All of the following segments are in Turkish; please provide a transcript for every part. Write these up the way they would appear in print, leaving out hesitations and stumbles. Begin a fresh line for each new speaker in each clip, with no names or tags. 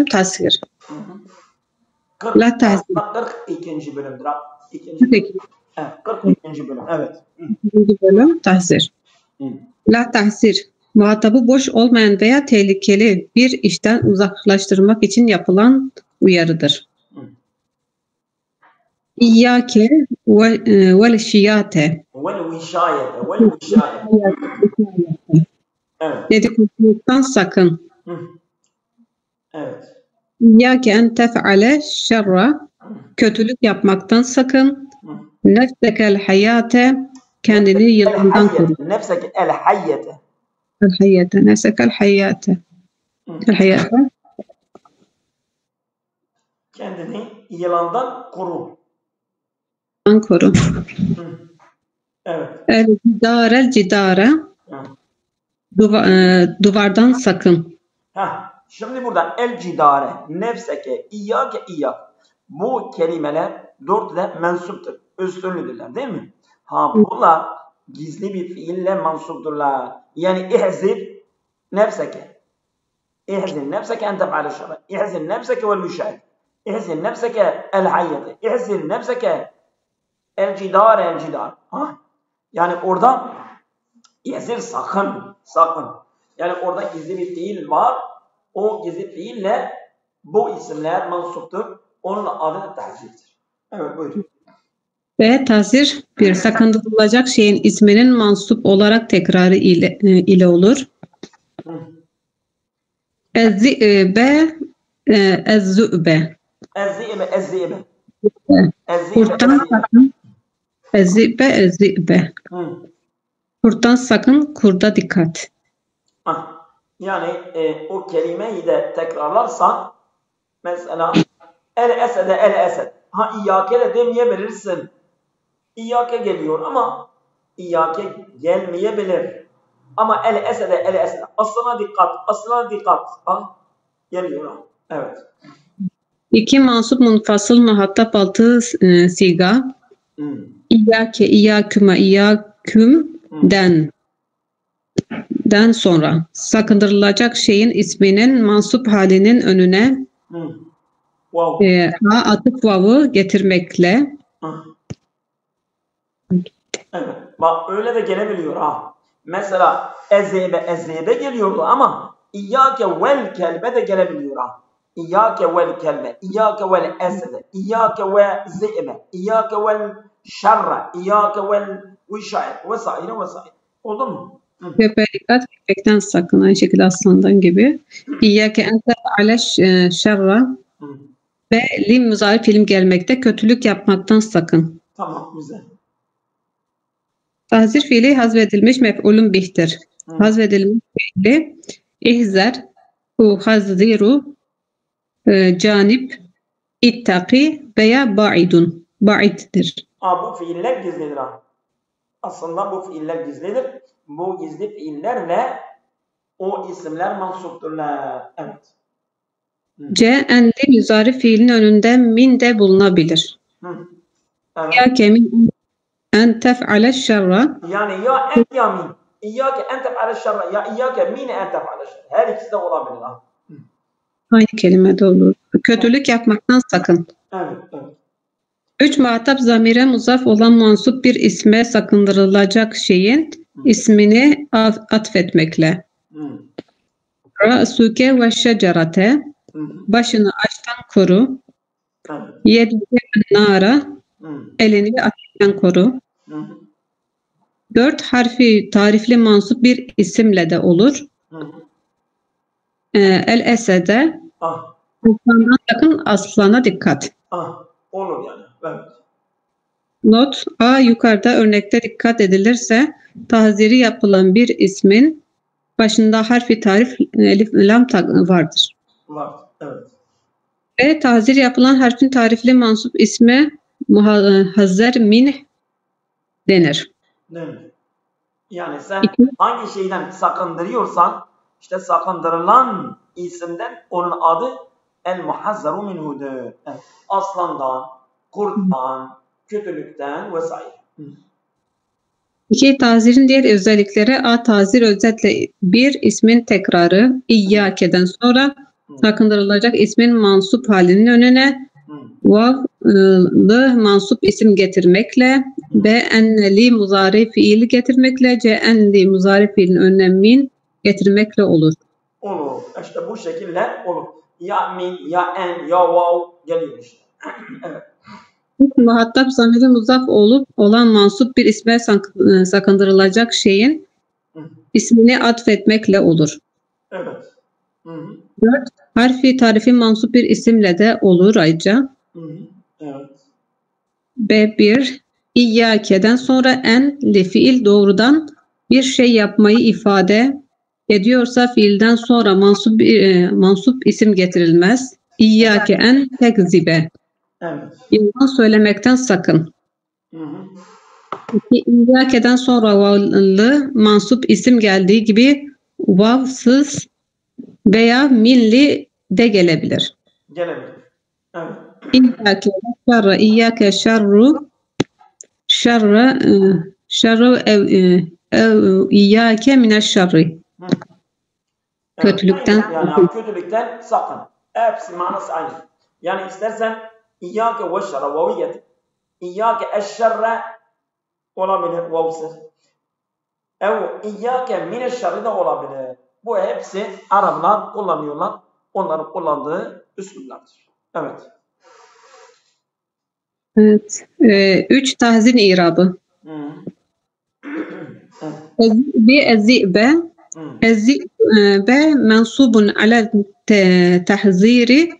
bölüm tasvir. La tahzir.
42. bölümdür. İkinci. Evet, 42. bölüm. Evet.
İkinci bölüm tahzir. La tahzir. Muhatabı boş olmayan veya tehlikeli bir işten uzaklaştırmak için yapılan uyarıdır. İyyâke vel şiyâte.
Vel vişâyete. Evet.
Dedikodudan sakın.
Evet.
İyyâke en tef'ale şerra. Kötülük yapmaktan sakın. Nefsekel hayate. Kendini yılandan koru.
Nefseke el hayyete.
El hayyate. Nefsekel hayyate. El hayyate.
Kendini yılandan koru.
Koru.
Evet.
El cidare. Duvardan sakın.
Şimdi burada el cidare, nefseke, iyyake, iyyak. Bu kelimeler dört de mensuptur. Üstünlüdürler değil mi? Bunlar gizli bir fiille mansupturlar. Yani ihzir nefseke. İhzir nefseke en tef'ale şerre. İhzir nefseke vel müşahid. İhzir nefseke el hayyete. İhzir nefseke el cidare. Yani orada ihzir sakın. Yani orada gizli bir fiil var. O gizli fiille bu isimler mansuptur. Onun adı tahzirdir. Evet buyurun.
Ve tahzir bir sakındırılacak şeyin isminin mansup olarak tekrarı ile olur. Ez-zi'be ez-zü'be. Kurttan sakın. Ez-zi'be. Kurttan sakın, kurda dikkat.
Yani o kelimeyi de tekrarlarsan mesela el-esed. İyyâke de demeyebilirsin. İyyâke geliyor ama İyyâke gelmeyebilir. Ama el-esed. Aslına dikkat. Geliyor. Evet.
İki mansup munfasıl muhatap altı siga. İyyâke, iyyâküme, iyyâkümden sonra sakındırılacak şeyin isminin mansup halinin önüne atıf vav'ı getirmekle.
Evet. Bak öyle de gelebiliyor Mesela ezebe geliyordu ama İyyâke vel kelbe de gelebiliyor İyyâke vel kelbe, İyyâke vel esede, İyyâke ve zi'be, İyyâke vel şerre, İyyâke vel vişayet vesaire. Oldu mu?
Köpeğe dikkat, köpekten sakın. Aynı şekilde aslandan gibi. İyyâke en tef'ale şerra. Ve lim muzari fiilim gelmekte. Kötülük yapmaktan sakın.
Tamam, güzel.
Tahzir fiili hazvedilmiş mef'ulun bih'tir. Hazvedilmiş fiili ihzer, hazziru, canip, ittaki veya ba'iddir.
Bu fiiller gizlidir Aslında bu fiiller gizlidir. Bu gizli fiillerle o isimler mansupturlar. Evet.
Enli müzari fiilin önünde min de bulunabilir.
Evet.
Ya kemin en tef'ale şerra.
Yani ya en ya min. İyyâke en tef'ale şerra. Ya iyyâke min en tef'ale şerra. Her ikisi de olabilir
Aynı kelimede olur. Kötülük yapmaktan sakın.
Evet.
3 muhatap zamire muzaf olan mansup bir isme sakındırılacak şeyin ismini atfetmekle. Ra'suke ve şecerate. Başını açtan koru. Yedike nara. Elini ateşten koru. 4 harfi tarifli mansup bir isimle de olur. El-esede. Aslandan sakın, aslana dikkat.
Olur yani. Evet.
Not: yukarıda örnekte dikkat edilirse tahziri yapılan bir ismin başında harfi tarif elif lam vardır.
Var. Evet.
Ve tahzir yapılan harfin tarifli mansup ismi muhazzer min denir.
Yani sen hangi şeyden sakındırıyorsan işte sakındırılan isimden onun adı el-muhazzaru minhu'dur. Evet. Aslandan, kurttan, kötülükten vesaire.
2. Tahzirin diğer özellikleri tahzir özetle bir ismin tekrarı İyyâke'den sonra sakındırılacak ismin mansup halinin önüne vav'lı mansup isim getirmekle, b enneli muzari fiili getirmekle, c enli muzari fiilin önüne min getirmekle olur.
Olur. İşte bu şekilde olur. Ya min, ya en, ya vav geliyor işte. Evet.
Muhatap zamiri muzaf olup olan mansup bir isme sakındırılacak şeyin ismini atfetmekle olur.
Evet.
4. Harfi tarifi mansup bir isimle de olur ayrıca.
Evet.
B1. İyyâke'den sonra enli fiil doğrudan bir şey yapmayı ifade ediyorsa fiilden sonra mansup isim getirilmez. İyyâke en tekzibe.
Evet.
Yalan söylemekten sakın. İyyâke'den sonra vav'lı mansup isim geldiği gibi vavsız veya milli de gelebilir.
Gelebilir. Evet.
İyyâke şerre, iyyâke şerru, şerru ev iyyâke mineşşerri. Kötülükten.
Yani kötülükten sakın. Hepsi manası aynı. Yani istersen İyyâke ve şerre vavi getir. İyyâke eşşerre olabilir vavsız. Ev İyyâke mineşşerri de olabilir. Bu hepsi Araplar kullanıyorlar. Onların kullandığı üsluplardır. Evet.
Evet. 3 tahzin irabı. Ezzi'be mensubun ala tahziri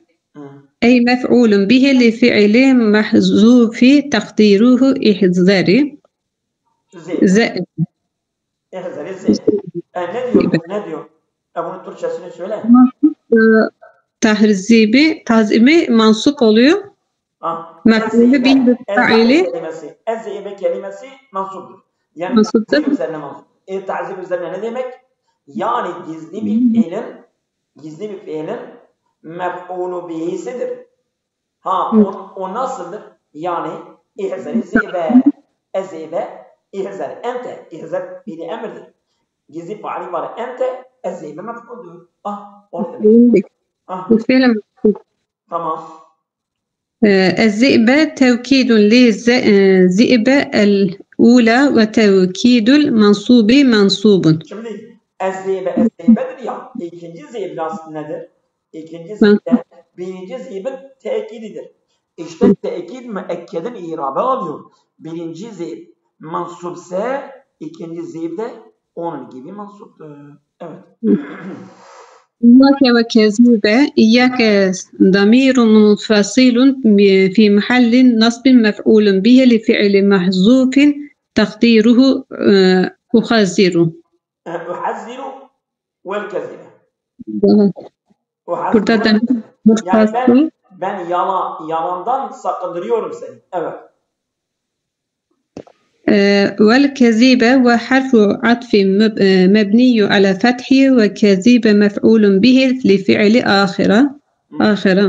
ey mef'ulun bihi li fi'li mahzufi takdiruhu ihzari.
Ne diyor? Bunun Türkçesini söyle.
Tazimi mansup oluyor. Mef'ulü bihi fi'li.
Ezzi'be kelimesi mansuptur. Yani tazim üzerine mansup. Tazim üzerine ne demek? Yani gizli bir fiilin mef'ulu bihisidir. O nasıldır? Yani ihzari zibe. Ezzi'be ihzar. Ente. İhzar fiili emirdir. Gizli faali var. Ente. Ezzi'be mef'uldur. Onu demek. Tamam.
الذئب توكيد للذئب الأولى وتوكيد المنصوب منصوب.
Şimdi ezzibedir ya. İkinci zeyb nedir? İkinci zeyb birinci zeybin tekididir. İşte tekid müekkedin irabı alıyor. Birinci zeyb mansubse ikinci zeyb de onun gibi mansuptur. Evet.
İyyâke ve kezibe, iyyâke damirun munfasilun fi mahallin nasbin mef'ulun bihi li fi'li mahzufin takdiruhu uhazziru.
Uhazziru vel kezibe.
Burada da
yani ben yalandan sakındırıyorum seni. Evet.
والكذيب وحرف عطف مبني على فتح وكذيب مفعول به لفعل آخرة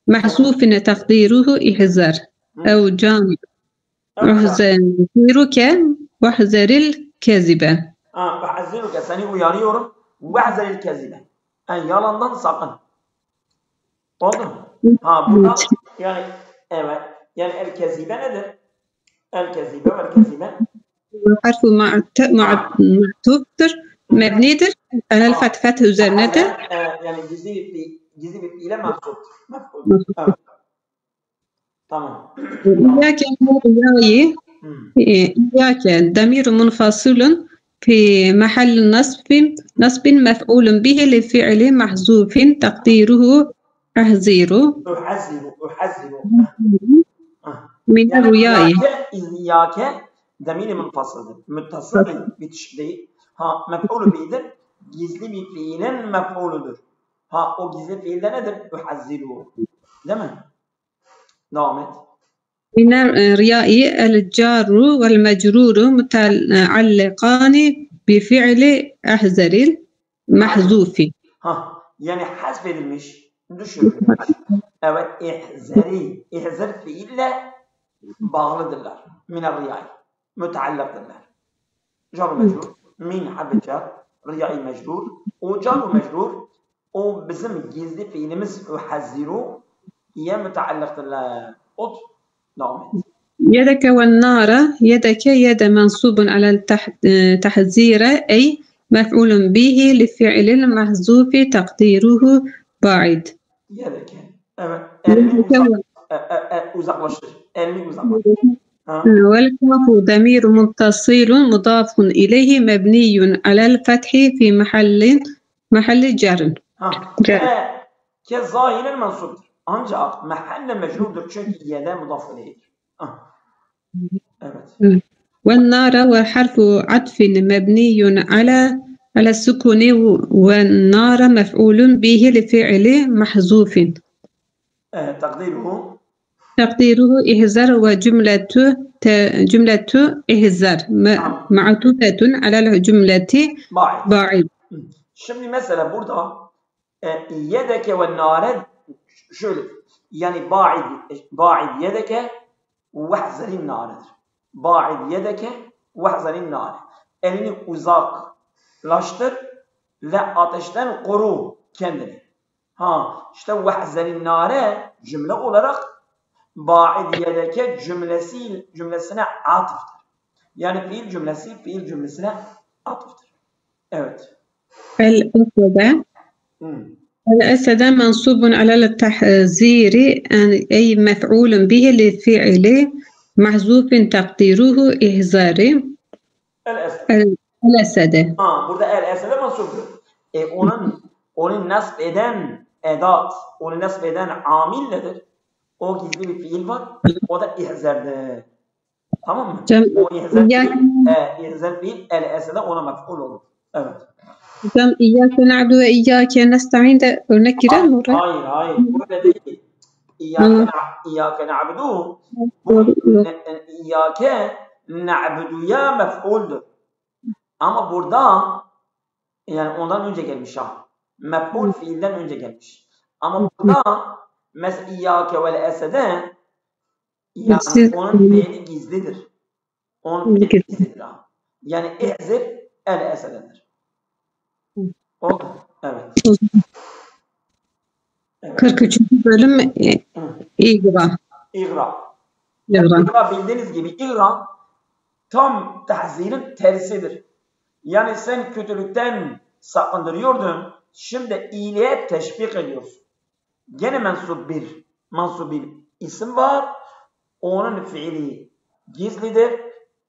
محذوف تقديره إحذر أو جامع أحذرك واحذر الكذبة.
أحذرك seni uyarıyorum. واحذر الكذبة. Yani yalandan sakın. Oldu mu? Burada yani evet. Yani el-kezibe nedir? El-kezibe ve el-kezibe.
Harfu ma'tuftur, mebnidir. Alel fetih üzerinedir.
Yani gizli bir fiile mahsuptur. Evet. Tamam. İyyâke damirun munfasilun fi mahall nasbin mef'ulun bihi li fi'li mahzufin takdiruhu ahziru. Uhazziru.
Min rüyayı.
İyyâke damiri munfasıldır. Muttasıl bitiş değil. Mef'ulü bihidir. Gizli bir fiilin mef'uludur. O gizli fiilde nedir? Uhazziru. Değil mi? Devam et.
من الرياء الجار والمجرور متعلقان بفعل أحذر المحذوف.
Yani hasfedilmiş, düşürülmüş. Evet, ihzari. İhzar fiille bağlıdırlar. Min riyai. Müteallakdırlar. Car mecrur. Min harfi car. Riyai mecrur. O car mecrur O bizim gizli fiilimiz uhazziru ya müteallıktır la. Ot. Devam et.
يدك والنار يدك يد منصوب على التحذير أي مفعول به لفعل محذوف تقديره باعد.
Yedeke. Evet. Elini uzaklaştır. Elini uzaklaştır.
والكاف ضمير متصل مضاف إليه مبني على الفتح في محل جر.
Ke zahiren mensuptur. Ancak mahalle mecrurdur çünkü yede mudaf ileyhidir. Evet.
والنار وحرف عطف مبني على السكون والنار مفعول به لفعل محذوف. تقديره إهزار وجملة إهزار معطوفة على الجملة باعد.
Şimdi mesela burada yedeke ve nare şöyle yani ba'id yedeke vehzerin naredir. Ba'id yedeke vehzerin nare. Elini uzaklaştır ve ateşten koru kendini. İşte vehzerin nare cümle olarak ba'id yedeke cümlesine atıftır. Yani fiil cümlesine atıftır. Evet.
الأسد منصوب على التحذير أي مفعول به لفعل محذوف تقديره إهزار. الأسد.
Burada el-esede mansubdur. Onun nasb eden edat, onu nasb eden amil nedir? O gizli bir fiil var. O da ihzardır. Tamam mı? O ihzar fiil el-esede ona mef'ul olur. Evet.
Hocam İyyâke na'budu ve İyyâke nestaîn de örnek girer mi oraya?
Hayır. Böyle değil. İyyâke na'budu. İyyâke na'buduya mef'uldür. Ama burada yani ondan önce gelmiş ha. Mef'ul fiilden önce gelmiş. Ama burada mesela İyyâke vel esede yani onun fiili gizlidir. Onun fiili gizlidir ha. Yani ihzir el esededir. Oldu. Evet.
43. bölüm İğra.
İğra bildiğiniz gibi İğra tam tahzirin tersidir. Yani sen kötülükten sakındırıyordun. Şimdi iyiliğe teşvik ediyorsun. Gene mensup bir isim var. Onun fiili gizlidir.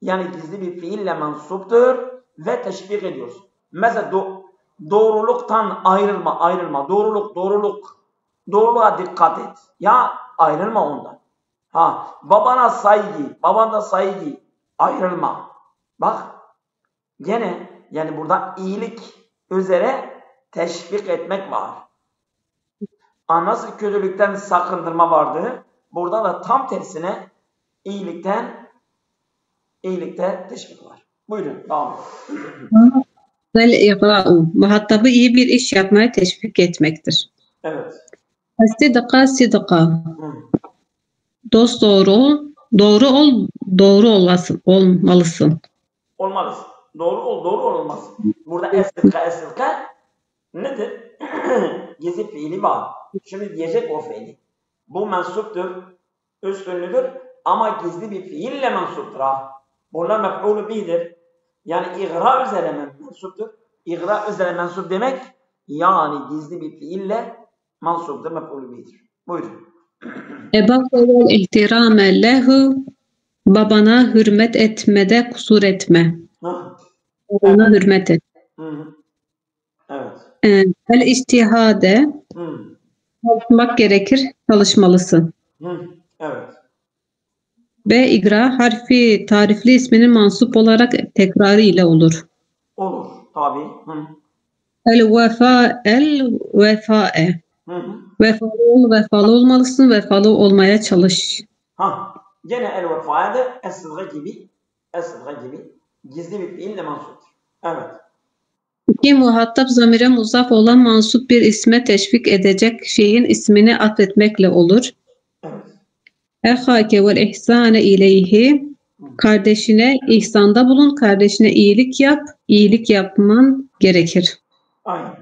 Yani gizli bir fiille mensuptur ve teşvik ediyorsun. Mesela doğruluktan ayrılma. Doğruluğa dikkat et. Ya ayrılma ondan. Babana saygı, ayrılma. Bak, gene yani burada iyilik üzere teşvik etmek var. Nasıl kötülükten sakındırma vardı? Burada da tam tersine iyilikte teşvik var. Buyurun, devam edin.
Vel-iğra'u, muhatabı iyi bir iş yapmaya teşvik etmektir.
Evet.
Sidqa. Dost doğru ol, doğru olmalısın.
Olmalısın. Doğru olmalısın. Burada es-sidqa nedir? Gizli fiili var. Şimdi diyecek o fiili. Bu mensuptur, üstünlüdür ama gizli bir fiille mensuptur ha. Bunlar mef'ulü bihidir. Yani iğra üzere mensuptur. İğra üzere mensup demek yani gizli bir fiille mensuptur, mef'ulü bihidir. Buyurun.
Ebahu ihtirame lehu, babana hürmet etmede kusur etme. Babana hürmet et.
Evet.
El-İstihade, çalışmak gerekir, çalışmalısın.
Evet.
B. İgra harfi tarifli isminin mansup olarak tekrarı ile olur.
Olur, tabi.
El-vefa'e. Vefalı olmalısın, vefalı olmaya çalış.
Gene el-vefa'ya da es-sıdga gibi gizli bir fiille mansuptur. Evet.
2. Muhatap zamire muzaf olan mansup bir isme teşvik edecek şeyin ismini atfetmekle olur.
Evet.
Ehake vel ihsane ileyhi, kardeşine ihsanda bulun, kardeşine iyilik yap, iyilik yapman gerekir.
Aynen.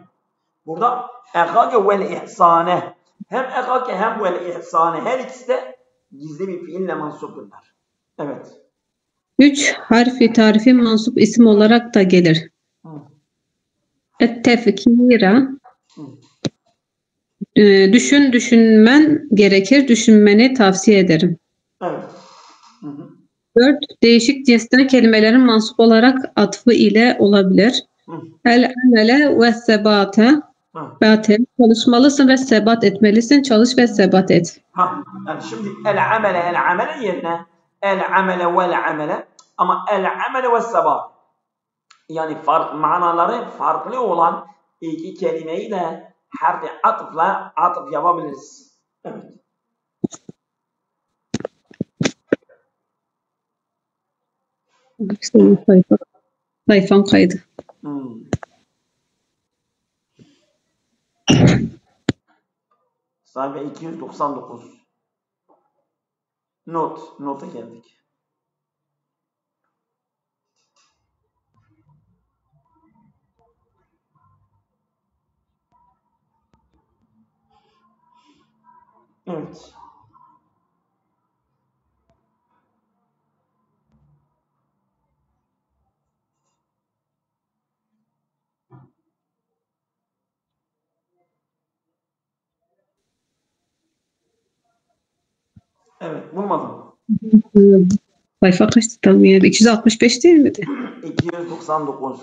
Burada Ehake vel ihsane. Hem ehake hem vel ihsane. Her ikisi de gizli bir fiille mansupturlar. Evet.
3. Harfi tarifi mansup isim olarak da gelir. Et-tefkira. Düşünmen gerekir. Düşünmeni tavsiye ederim.
Evet.
4. Değişik cinsten kelimelerin mansup olarak atfı ile olabilir. El-amele ve sebate. Çalışmalısın ve sebat etmelisin. Çalış ve sebat et.
Yani şimdi el-amele yerine el-amele vel-amele ama el-amele ve sebat. Yani manaları farklı olan iki kelimeyi de harfi atıfla atıf yapabiliriz. Evet.
Sayfam kaydı.
Sayfa 299. Nota geldik. Evet. Evet, bulmadım.
Sayfa kaçtı tam yani? 265 değil miydi?
299.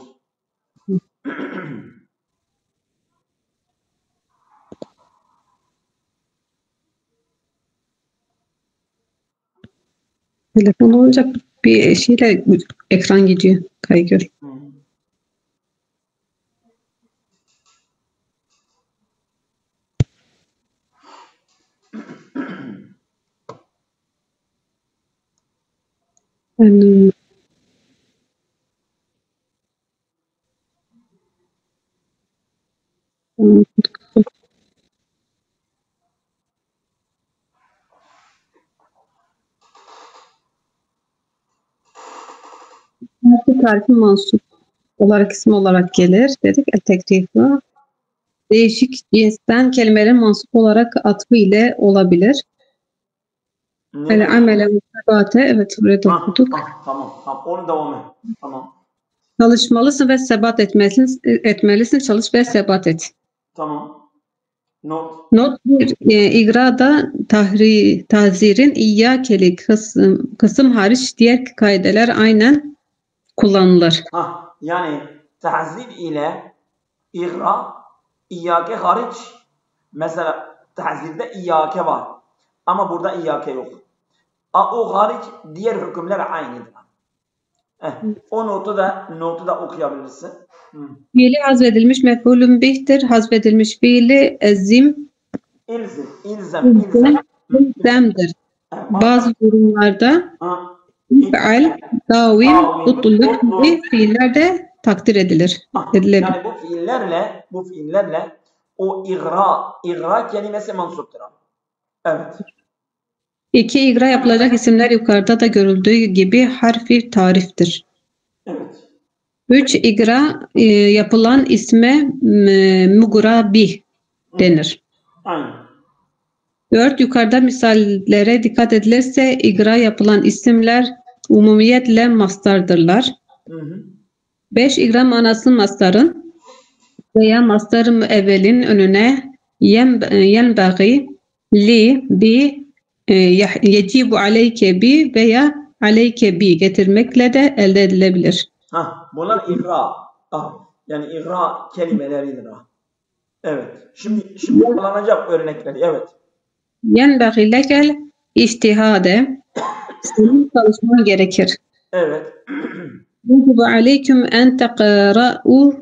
Telefon olunca bir şeyle ekran gidiyor. Kaygıyor. Yani, harfi tarifi mansup olarak isim olarak gelir dedik. El-tekrifi. Değişik cinsten kelimelerin mansup olarak atfı ile olabilir. El-amele ve sebate. Evet, buraya da okuduk.
Tamam. Onu devam et. Tamam.
Çalışmalısın ve sebat etmelisin. Çalış ve sebat et.
Tamam.
Not 1. İgrada tahzirin iyyâkeli kısım hariç diğer kaideler aynen kullanılır.
Yani tahzir ile igra iyyâke hariç, mesela tahzirde iyyâke var ama burada iyyâke yok. O hariç diğer hükümler aynıdır. O notu da okuyabilirsin.
Fiili hazvedilmiş mef'ulün bih'tir. Hazvedilmiş fiili ezim ilzemdir. Bazı durumlarda if'al, davim, utluluk gibi fiiller de takdir edilir.
Yani bu fiillerle o igra kelimesi mansuptur. Evet.
2. İgra yapılacak isimler yukarıda da görüldüğü gibi harfi tariftir.
Evet.
3. İgra yapılan isme mugrabih denir.
Aynen.
4. Yukarıda misallere dikkat edilirse igra yapılan isimler umumiyetle mastardırlar. 5. İgra manası mastarın veya mastar-ı müevvelin önüne yenbagi li bi yecibu aleyke bi veya aleyke bi getirmekle de elde edilebilir.
Bunlar igra. Yani igra kelimeleridir. Evet. Şimdi kullanacak örnekleri. Evet.
Yenbagi lekel ictihade. Senin çalışman gerekir.
Evet.
Yecibu aleyküm en teqra'u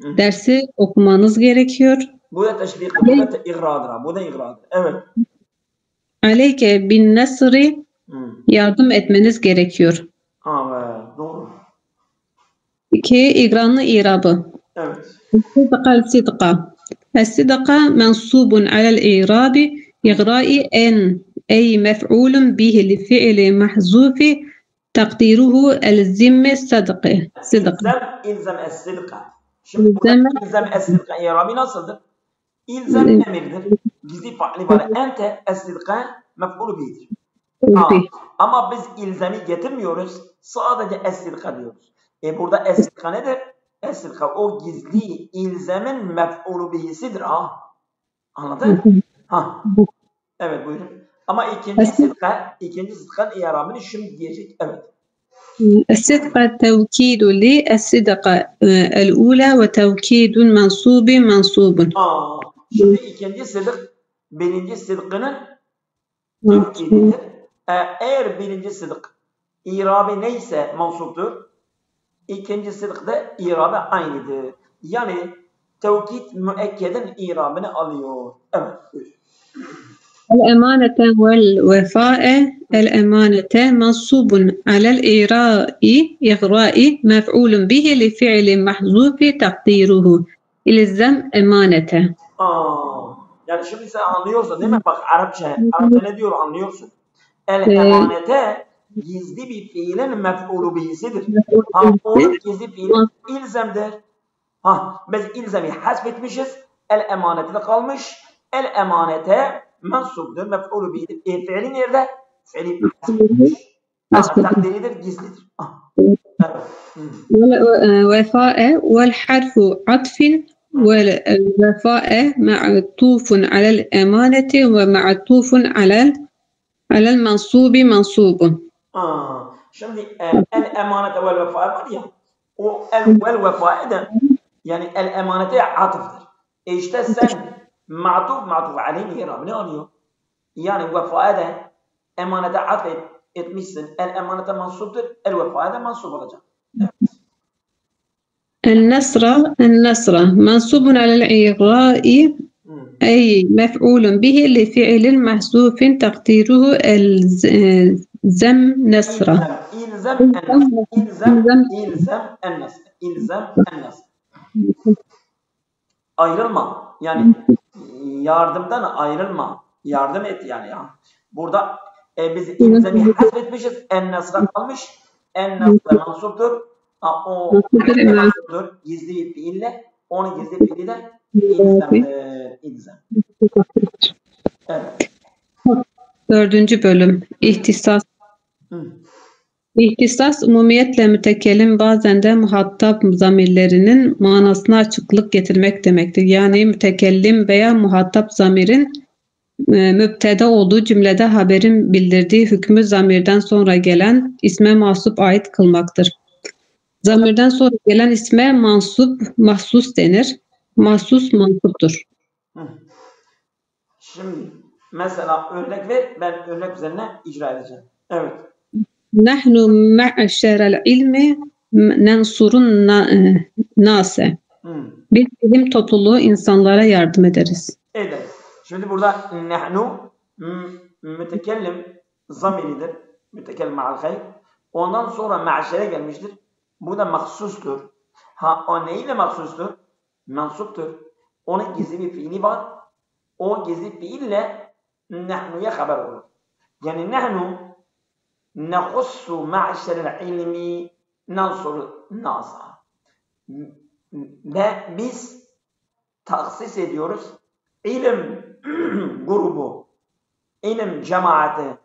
dersi okumanız gerekiyor.
Bu da teşvik, bu da igradır. Bu da igradır. Evet.
Aleyke bin nesri yardım etmeniz gerekiyor.
Evet, doğru.
2. İgranlı irabı.
Evet.
Sidqa. Es-sidqa mensubun alel irabi igra'i en ey mef'ulun bihi li fi'li mahzufi takdiruhu el-zimme sadqı.
İlzem es-sidqa. Şimdi burada ilzem es-sidqa irabi nasıldır? İlzem emirdir. Gizli faili var. Ente es-sidqa mef'ulu bihidir. Ama biz ilzemi getirmiyoruz. Sadece es-sidqa diyoruz. Burada es-sidqa nedir? Es-sidqa o gizli ilzemin mef'ulu bihisidir. Anladın? Evet buyurun. Ama ikinci sidqan i'rabını şimdi diyecek. Evet.
الصدق توكيد للصدق الأولى وتوكيد منصوب منصوب.
Şimdi ikinci sıdık birinci sıdkının tevkididir. Eğer birinci sıdık i'rabı neyse mansuptur, ikinci sıdık da i'rabı aynıdır. Yani tevkid müekkedin i'rabını alıyor. Evet buyur.
الأمانة والوفاء الأمانة منصوب على الإغراء مفعول به لفعل محذوف تقديره إلزم أمانة.
Yani şimdi sen anlıyorsun değil mi? Bak Arapça ne diyor anlıyorsun. El-emanete gizli bir fiilin mef'ulu bihisidir. O gizli fiil ilzemdir. Biz ilzemi hasfetmişiz. El-emanete kalmış. El-emanete mensubdur, mef'ulu bihidir. Fiili nerede? Fiili takdiridir, gizlidir.
وفاء والحرف عطف والوفاء معطوف على الأمانة ومعطوف على المنصوب منصوب.
Şimdi el-emanete vel vefa var ya, o vel vefa da yani el-emanete atıftır. İşte sen ma'tuf aleyhi i'rabını alıyor. Yani vefaya da emanete atıf etmişsin. El-emanete mansubdur. El-vefaya da mansub olacak.
النصر منصوب على الإغراء أي مفعول به لفعل محذوف تقديره الزم نصر.
إلزم النصر. Ayrılma. Yani yardımdan ayrılma. Yardım et yani ya. Burada biz ilzemi hasfetmişiz. En-nasra kalmış. En-nasra mansuptur. O mansuptur. Gizli bir fiille. Onun gizli fiili de ilzem. Evet.
4. bölüm. İhtisas. İhtisas, umumiyetle mütekellim bazen de muhatap zamirlerinin manasına açıklık getirmek demektir. Yani mütekellim veya muhatap zamirin mübteda olduğu cümlede haberin bildirdiği hükmü zamirden sonra gelen isme mahsup ait kılmaktır. Zamirden sonra gelen isme mahsus denir. Mahsus mansuptur.
Şimdi mesela örnek ver, ben örnek üzerine icra edeceğim. Evet.
Nahnu ma'şerel ilmi nensurun nase. Biz ilim topluluğu insanlara yardım ederiz.
Ederiz. Şimdi burada nahnu mütekellim zamiridir. Mütekellim ma'al hayr. Ondan sonra ma'şere gelmiştir. Bu da mahsustur. O neyle mahsustur? Mansuptur. Onun gizli bir fiili var. O gizli fiille nahnu'ya haber olur. Yani nahnu nehussu ma'şerel ilmi nansuru nasa. Ve biz taksis ediyoruz. İlim grubu, ilim cemaati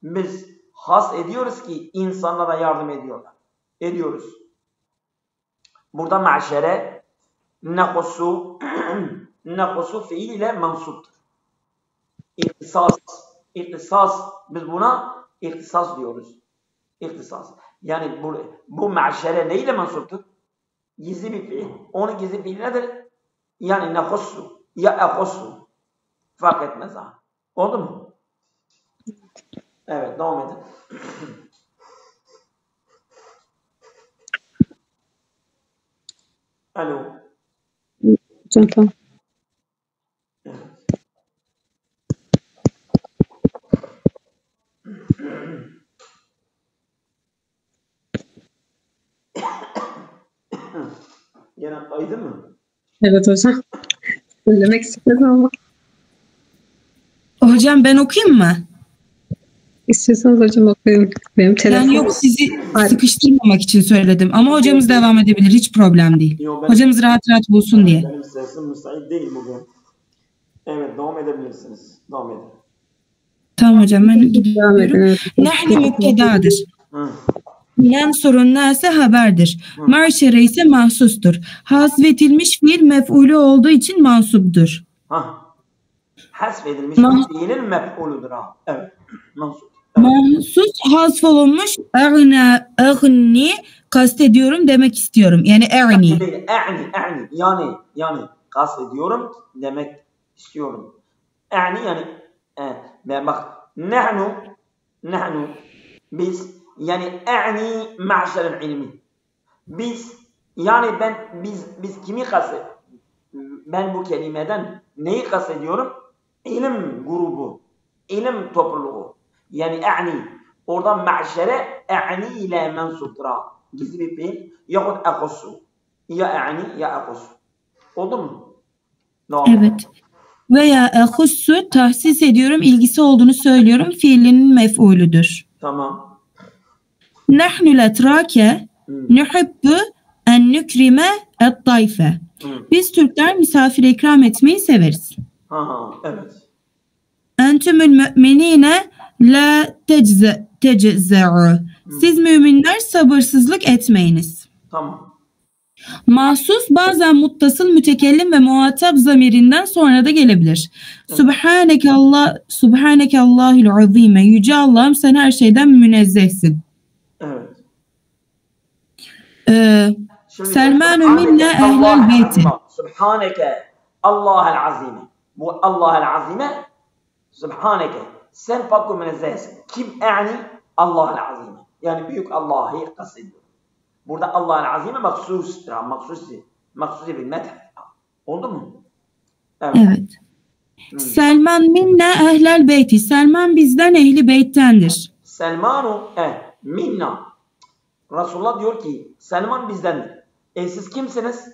biz has ediyoruz ki insanlara yardım ediyoruz. Burada ma'şere nehussu fiil ile mansuptur. İhtisas biz buna ihtisas diyoruz. İhtisas. Yani bu ma'şere neyle mansuptur? Gizli bir fiil. Onun gizli fiili nedir? Yani nehussu ya ehussu. Fark etmez ha. Oldu mu? Evet, devam edin. Alo.
Tamam.
Gene aydın mı?
Evet hocam. Söylemek istedim ama.
Hocam ben okuyayım mı?
İstiyorsanız hocam okuyun. Benim telefonum.
Yani yok sizi sıkıştırmamak için söyledim. Ama hocamız devam edebilir. Hiç problem değil. Hocamız rahat rahat bulsun diye.
Benim sesim müsait değil bugün. Evet, devam edebilirsiniz. Devam edin.
Tamam hocam, ben
Devam
gidiyorum.
edin. Evet.
Nahnu mübtedadır.
Hı.
Yansurun nase haberdir.
Hı.
Marşere ise mahsustur. Hasfedilmiş fiil mef'ulü olduğu için mansuptur.
Hasfedilmiş
Ma-
fiilin mef'uludur ha. Evet. Mansup.
Mahsus hasfolunmuş agni kastediyorum demek istiyorum. Yani agni.
Yani kastediyorum demek istiyorum. Yani bak nahnu biz yani ma'şerel ilmi. Biz yani biz kimi ben bu kelimeden neyi kastediyorum? İlim grubu, ilim topluluğu. Yani oradan ma'şere ile mensuptur. Gizli bir fiil yahut akussu. Ya ya akussu. Oldu mu?
Evet. Veya ahussu tahsis ediyorum, ilgisi olduğunu söylüyorum. Fiilinin mef'ulüdür.
Tamam.
Nahnu letrake nuhibbu en nükrime et-tayfe. Biz Türkler misafire ikram etmeyi severiz.
Evet.
Entümül müminine la tecze'u. Siz müminler sabırsızlık etmeyiniz.
Tamam.
Mahsus bazen muttasıl mütekellim ve muhatap zamirinden sonra da gelebilir. Subhaneke Allahül azime. Yüce Allah'ım, sen her şeyden münezzehsin.
Evet.
Selmanu minna ehlel beyti.
Subhaneke Allah'el azime. Bu Allah'el azime. Subhaneke. Sen pakku münezzehsin. Kim Allah'el azime. Yani büyük Allah'ı kastediyor. Burada Allah'ın azime maksusi bir medh. Oldu mu?
Evet. Selman minna ehlel beyti. Selman bizden ehli beyttendir.
Selmanu minna. Resulullah diyor ki Selman bizdendir. Siz kimsiniz?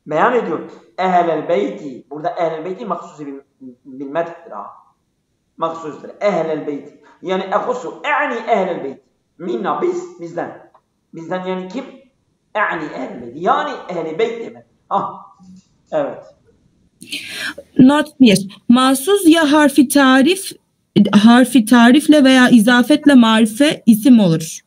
Beyan ediyor. Ehlel beyti. Burada ehlel beyti maksusi bir medh'tir. Maksustur. Ehlel beyti. Yani akusu ehlel beyti. Minna bizden. Bizden yani kim? Ehl-i beyt. Yani ehl-i beyt demek. Evet.
Not 1. Mahsus ya harfi tarifle veya izafetle marife isim olur.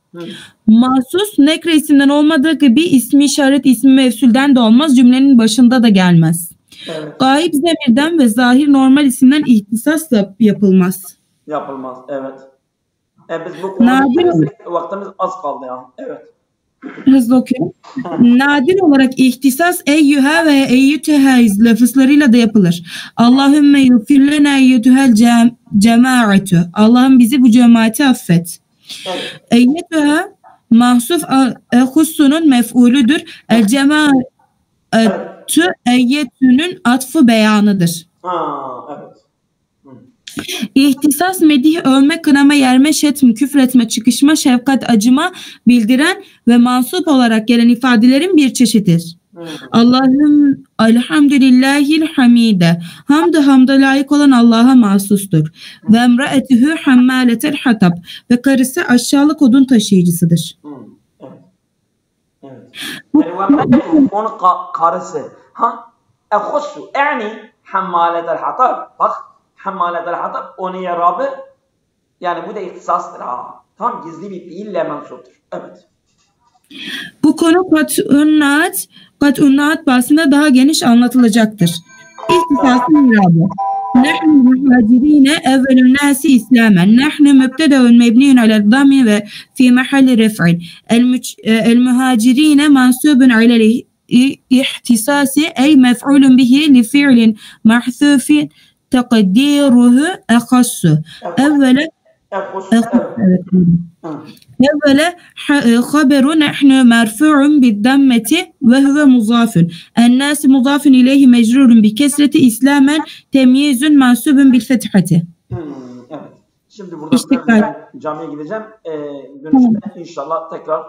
Mahsus nekre isimden olmadığı gibi ismi işaret ismi mevsulden de olmaz. Cümlenin başında da gelmez.
Evet.
Gayip zemirden ve zahir normal isimden ihtisas da yapılmaz.
Yapılmaz. Evet. Biz bu konuda vaktimiz az kaldı ya. Evet.
Hızlı okuyun. Nadir olarak ihtisas eyyüha ve eyyüteha lafızlarıyla da yapılır. Allahümme yufirlena eyyütühel cemaatü. Allah'ım bizi bu cemaati affet. Eyyütüha mahsuf hussunun mef'ulüdür. El cemaatü eyyetünün atfı beyanıdır.
Evet.
İhtisas, medih, övme, kınama, yerme, şetm, küfretme, çıkışma, şefkat, acıma bildiren ve mansup olarak gelen ifadelerin bir çeşididir. Allah'ım elhamdülillahil hamide. Hamda layık olan Allah'a mahsustur. Ve emraetühü hammaletel hatab. Ve karısı aşağılık odun taşıyıcısıdır.
Evet. Yani onun karısı. Ehussu hammaletel hatab. Bak. Hammaletel hatab onun yarabı, yani bu da ihtisastır. Tam gizli bir fiille mensuptur. Evet.
Bu konu kat'unnaat bahsinde daha geniş anlatılacaktır. İhtisasın yarabı. Nahnu muhacirine evvelün nasi islamen. Nahnu mübtedeun mebniyun alel dami ve fi mahalli ref'in. El muhacirine mansubun alel ihtisasi ey mef'ulun bihi li fi'lin mahthufin تقديره أخص أول خبر نحن مرفوع بالضمة وهو مضاف الناس مضاف إليه مجرور بكسرة إسلاما تمييز منصوب بالفتحة.
Evet. Şimdi burada ben camiye gideceğim. Dönüşte inşallah tekrar